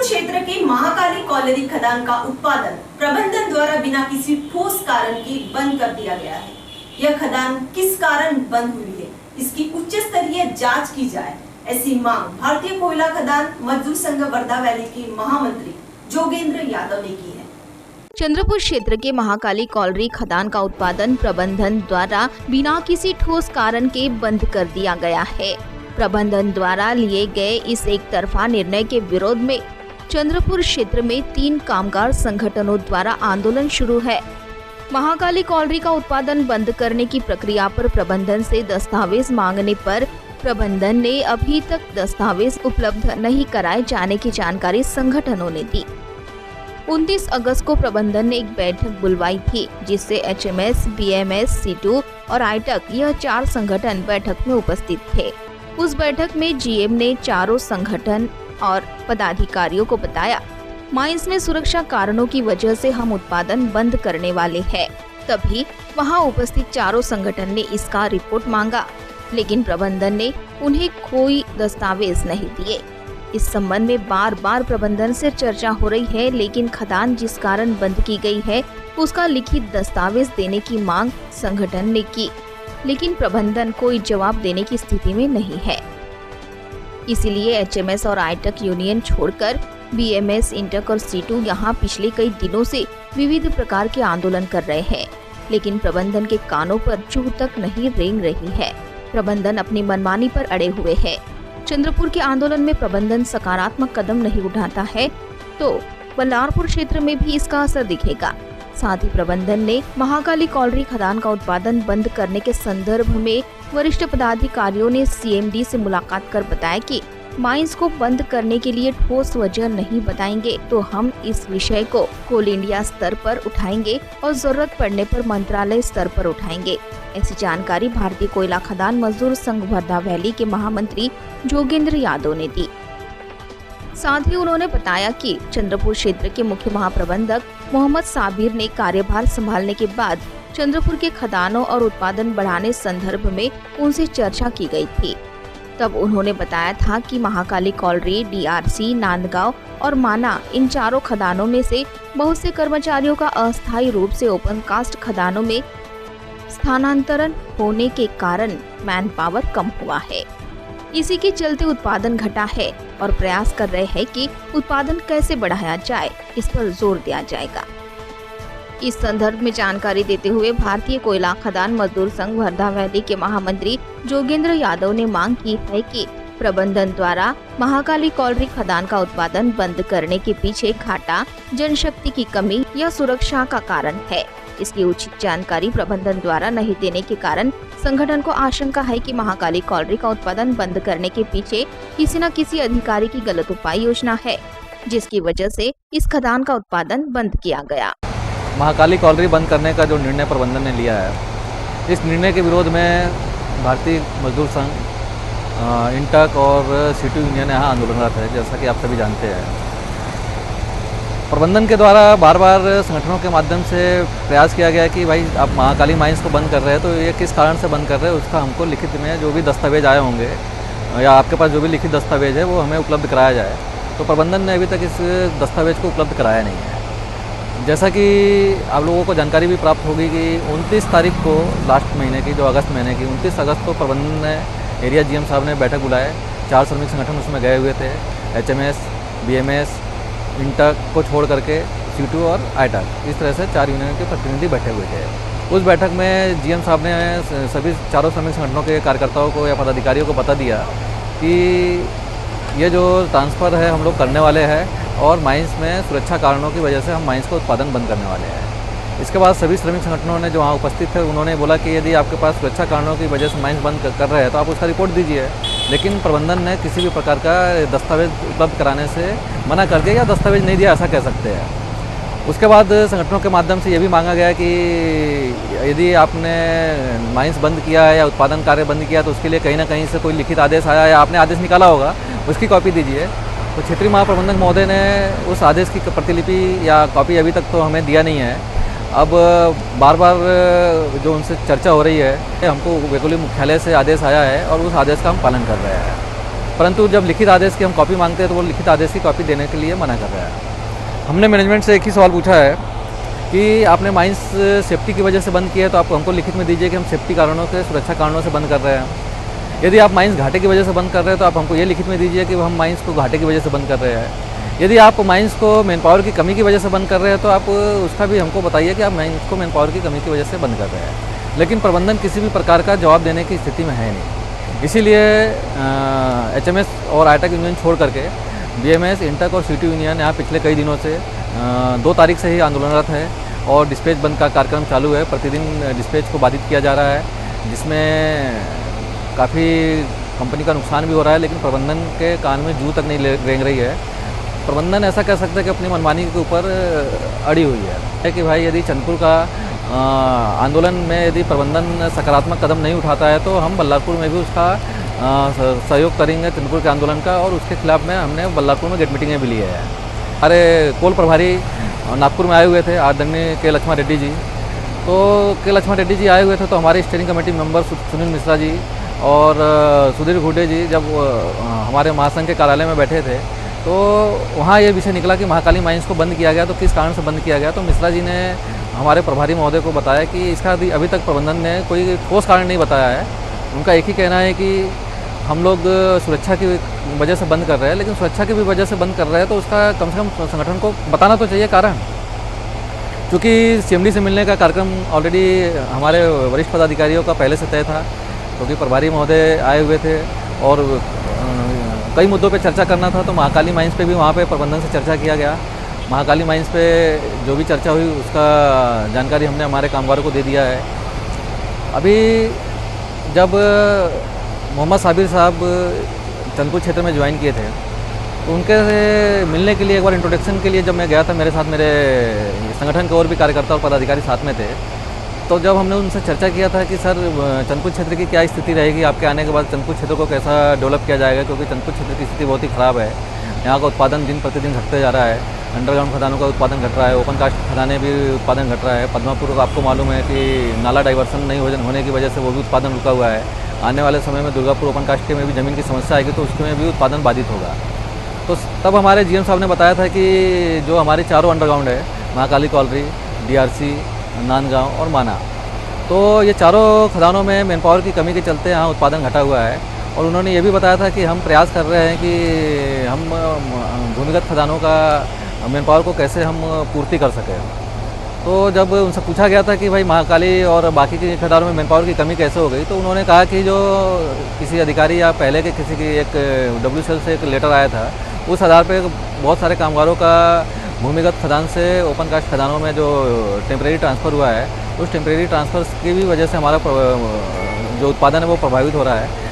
क्षेत्र के महाकाली कॉलरी खदान का उत्पादन प्रबंधन द्वारा बिना किसी ठोस कारण के बंद कर दिया गया है। यह खदान किस कारण बंद हुई है, इसकी उच्च स्तरीय जांच की जाए, ऐसी मांग भारतीय कोयला खदान मजदूर संघ वर्धा वैली के महामंत्री जोगेंद्र यादव ने की है। चंद्रपुर क्षेत्र के महाकाली कॉलरी खदान का उत्पादन प्रबंधन द्वारा बिना किसी ठोस कारण के बंद कर दिया गया है। प्रबंधन द्वारा लिए गए इस एक तरफा निर्णय के विरोध में चंद्रपुर क्षेत्र में 3 कामगार संगठनों द्वारा आंदोलन शुरू है। महाकाली कॉलरी का उत्पादन बंद करने की प्रक्रिया पर प्रबंधन से दस्तावेज मांगने पर प्रबंधन ने अभी तक दस्तावेज उपलब्ध नहीं कराए जाने की जानकारी संगठनों ने दी। 29 अगस्त को प्रबंधन ने एक बैठक बुलवाई थी, जिससे HMS, BMS, C2 और आईटक यह 4 संगठन बैठक में उपस्थित थे। उस बैठक में GM ने चारों संगठन और पदाधिकारियों को बताया, माइंस में सुरक्षा कारणों की वजह से हम उत्पादन बंद करने वाले हैं। तभी वहां उपस्थित चारों संगठन ने इसका रिपोर्ट मांगा, लेकिन प्रबंधन ने उन्हें कोई दस्तावेज नहीं दिए। इस संबंध में बार बार प्रबंधन से चर्चा हो रही है, लेकिन खदान जिस कारण बंद की गई है उसका लिखित दस्तावेज देने की मांग संगठन ने की, लेकिन प्रबंधन कोई जवाब देने की स्थिति में नहीं है। इसीलिए HMS और आईटक यूनियन छोड़कर BMS, इंटक और C2 यहाँ पिछले कई दिनों से विविध प्रकार के आंदोलन कर रहे हैं, लेकिन प्रबंधन के कानों पर चूह तक नहीं रेंग रही है। प्रबंधन अपनी मनमानी पर अड़े हुए है। चंद्रपुर के आंदोलन में प्रबंधन सकारात्मक कदम नहीं उठाता है तो बल्लारपुर क्षेत्र में भी इसका असर दिखेगा। साथ ही प्रबंधन ने महाकाली कॉलरी खदान का उत्पादन बंद करने के संदर्भ में वरिष्ठ पदाधिकारियों ने CMD से मुलाकात कर बताया कि माइंस को बंद करने के लिए ठोस वजह नहीं बताएंगे तो हम इस विषय को कोल इंडिया स्तर पर उठाएंगे और जरूरत पड़ने पर मंत्रालय स्तर पर उठाएंगे। ऐसी जानकारी भारतीय कोयला खदान मजदूर संघ वर्धा वैली के महामंत्री जोगेंद्र यादव ने दी। साथ ही उन्होंने बताया कि चंद्रपुर क्षेत्र के मुख्य महाप्रबंधक मोहम्मद साबिर ने कार्यभार संभालने के बाद चंद्रपुर के खदानों और उत्पादन बढ़ाने संदर्भ में उनसे चर्चा की गई थी। तब उन्होंने बताया था कि महाकाली कॉलरी, DRC, नांदगांव और माना इन चारों खदानों में से बहुत से कर्मचारियों का अस्थायी रूप से ओपन कास्ट खदानों में स्थानांतरण होने के कारण मैन पावर कम हुआ है। इसी के चलते उत्पादन घटा है और प्रयास कर रहे हैं कि उत्पादन कैसे बढ़ाया जाए, इस पर जोर दिया जाएगा। इस संदर्भ में जानकारी देते हुए भारतीय कोयला खदान मजदूर संघ वर्धा वैली के महामंत्री जोगेंद्र यादव ने मांग की है कि प्रबंधन द्वारा महाकाली कॉलरी खदान का उत्पादन बंद करने के पीछे घाटा जनशक्ति की कमी या सुरक्षा का कारण है। इसकी उचित जानकारी प्रबंधन द्वारा नहीं देने के कारण संगठन को आशंका है कि महाकाली कॉलरी का उत्पादन बंद करने के पीछे किसी न किसी अधिकारी की गलत उपाय योजना है, जिसकी वजह से इस खदान का उत्पादन बंद किया गया। महाकाली कॉलरी बंद करने का जो निर्णय प्रबंधन ने लिया है, इस निर्णय के विरोध में भारतीय मजदूर संघ, इंटक और C2 यूनियन यहाँ आंदोलनरत है, जैसा कि आप सभी जानते हैं। प्रबंधन के द्वारा बार बार संगठनों के माध्यम से प्रयास किया गया कि भाई आप महाकाली माइंस को बंद कर रहे हैं तो ये किस कारण से बंद कर रहे हैं, उसका हमको लिखित में जो भी दस्तावेज आए होंगे या आपके पास जो भी लिखित दस्तावेज है वो हमें उपलब्ध कराया जाए। तो प्रबंधन ने अभी तक इस दस्तावेज को उपलब्ध कराया नहीं है। जैसा कि आप लोगों को जानकारी भी प्राप्त होगी कि 29 तारीख को लास्ट महीने की, जो अगस्त महीने की 29 अगस्त को प्रबंधन ने एरिया GM साहब ने बैठक बुलाए। 4 श्रमिक संगठन उसमें गए हुए थे, HMS, BMS, इंटक को छोड़ करके C2 और आईटक, इस तरह से 4 यूनियन के प्रतिनिधि बैठे हुए थे। उस बैठक में GM साहब ने सभी चारों श्रमिक संगठनों के कार्यकर्ताओं को या पदाधिकारियों को बता दिया कि ये जो ट्रांसफ़र है हम लोग करने वाले हैं और माइंस में सुरक्षा कारणों की वजह से हम माइंस का उत्पादन बंद करने वाले हैं। इसके बाद सभी श्रमिक संगठनों ने जो वहाँ उपस्थित थे उन्होंने बोला कि यदि आपके पास सुरक्षा कारणों की वजह से माइंस बंद कर रहे हैं तो आप उसका रिपोर्ट दीजिए। लेकिन प्रबंधन ने किसी भी प्रकार का दस्तावेज उपलब्ध कराने से मना कर दिया या दस्तावेज नहीं दिया, ऐसा कह सकते हैं। उसके बाद संगठनों के माध्यम से ये भी मांगा गया कि यदि आपने माइंस बंद किया है या उत्पादन कार्य बंद किया तो उसके लिए कहीं ना कहीं से कोई लिखित आदेश आया या आपने आदेश निकाला होगा, उसकी कॉपी दीजिए। तो क्षेत्रीय महाप्रबंधक महोदय ने उस आदेश की प्रतिलिपि या कॉपी अभी तक तो हमें दिया नहीं है। अब बार बार जो उनसे चर्चा हो रही है, हमको वेकुली मुख्यालय से आदेश आया है और उस आदेश का हम पालन कर रहे हैं। परंतु जब लिखित आदेश की हम कॉपी मांगते हैं तो वो लिखित आदेश की कॉपी देने के लिए मना कर रहा है। हमने मैनेजमेंट से एक ही सवाल पूछा है कि आपने माइंस सेफ्टी की वजह से बंद किया है तो आप हमको लिखित में दीजिए कि हम सेफ्टी कारणों से, सुरक्षा कारणों से बंद कर रहे हैं। यदि आप माइंस घाटे की वजह से बंद कर रहे हैं तो आप हमको ये लिखित में दीजिए कि हम माइंस को घाटे की वजह से बंद कर रहे हैं। यदि आप माइंस को मैन पावर की कमी की वजह से बंद कर रहे हैं तो आप उसका भी हमको बताइए कि आप माइंस को मैन पावर की कमी की वजह से बंद कर रहे हैं। लेकिन प्रबंधन किसी भी प्रकार का जवाब देने की स्थिति में है नहीं। इसीलिए HMS और ITAC यूनियन छोड़ करके BMS, इंटक और CTU यूनियन यहाँ पिछले कई दिनों से 2 तारीख से ही आंदोलनरत है और डिस्पैच बंद का कार्यक्रम चालू है। प्रतिदिन डिस्पैच को बाधित किया जा रहा है, जिसमें काफ़ी कंपनी का नुकसान भी हो रहा है, लेकिन प्रबंधन के कान में जू तक नहीं रेंग रही है। प्रबंधन ऐसा कह सकता है कि अपनी मनमानी के ऊपर अड़ी हुई है कि भाई यदि चंदपुर का आंदोलन में यदि प्रबंधन सकारात्मक कदम नहीं उठाता है तो हम बल्लारपुर में भी उसका सहयोग करेंगे चंदपुर के आंदोलन का, और उसके खिलाफ में हमने बल्लारपुर में गेट मीटिंगें भी ली है। हमारे कोल प्रभारी नागपुर में आए हुए थे आदरणीय के लक्ष्मण रेड्डी जी। तो के लक्ष्मण रेड्डी जी आए हुए थे तो हमारे steering committee member Sunil Mishra ji और सुधीर घुड्डे जी जब हमारे महासंघ के कार्यालय में बैठे थे तो वहाँ ये विषय निकला कि महाकाली माइंस को बंद किया गया, तो किस कारण से बंद किया गया। तो मिश्रा जी ने हमारे प्रभारी महोदय को बताया कि इसका अभी तक प्रबंधन ने कोई ठोस कारण नहीं बताया है। उनका एक ही कहना है कि हम लोग सुरक्षा की वजह से बंद कर रहे हैं, लेकिन सुरक्षा की भी वजह से बंद कर रहे हैं तो उसका कम से कम संगठन को बताना तो चाहिए कारण। क्योंकि CMD से मिलने का कार्यक्रम ऑलरेडी हमारे वरिष्ठ पदाधिकारियों का पहले से तय था, क्योंकि प्रभारी महोदय आए हुए थे और कई मुद्दों पे चर्चा करना था। तो महाकाली माइंस पे भी वहाँ पे प्रबंधन से चर्चा किया गया। महाकाली माइंस पे जो भी चर्चा हुई उसका जानकारी हमने हमारे कामगारों को दे दिया है। अभी जब मोहम्मद साबिर साहब चंदपुर क्षेत्र में ज्वाइन किए थे तो उनके से मिलने के लिए एक बार इंट्रोडक्शन के लिए जब मैं गया था, मेरे साथ मेरे संगठन के और भी कार्यकर्ता और पदाधिकारी साथ में थे, तो जब हमने उनसे चर्चा किया था कि सर चंदपुर क्षेत्र की क्या स्थिति रहेगी, आपके आने के बाद चंदपुर क्षेत्र को कैसा डेवलप किया जाएगा, क्योंकि चंदपुर क्षेत्र की स्थिति बहुत ही ख़राब है। यहाँ का उत्पादन दिन प्रतिदिन घटते जा रहा है, अंडरग्राउंड खदानों का उत्पादन घट रहा है, ओपन कास्ट खदानें भी उत्पादन घट रहा है। पद्मापुर आपको मालूम है कि नाला डाइवर्सन नहीं होने की वजह से वो भी उत्पादन रुका हुआ है। आने वाले समय में दुर्गापुर ओपन कास्ट के में भी ज़मीन की समस्या आएगी तो उसके में भी उत्पादन बाधित होगा। तो तब हमारे GM साहब ने बताया था कि जो हमारे चारों अंडरग्राउंड है, महाकाली कॉलरी, DRC, नांदगांव और माना, तो ये चारों खदानों में मैन पावर की कमी के चलते यहाँ उत्पादन घटा हुआ है। और उन्होंने ये भी बताया था कि हम प्रयास कर रहे हैं कि हम भूमिगत खदानों का मैन पावर को कैसे हम पूर्ति कर सकें। तो जब उनसे पूछा गया था कि भाई महाकाली और बाकी की खदानों में मैन पावर की कमी कैसे हो गई, तो उन्होंने कहा कि जो किसी अधिकारी या पहले के किसी की एक WCL से एक लेटर आया था, उस आधार पर बहुत सारे कामगारों का भूमिगत खदान से ओपन कास्ट खदानों में जो टेम्परेरी ट्रांसफ़र हुआ है, उस टेम्परेरी ट्रांसफ़र की भी वजह से हमारा जो उत्पादन है वो प्रभावित हो रहा है।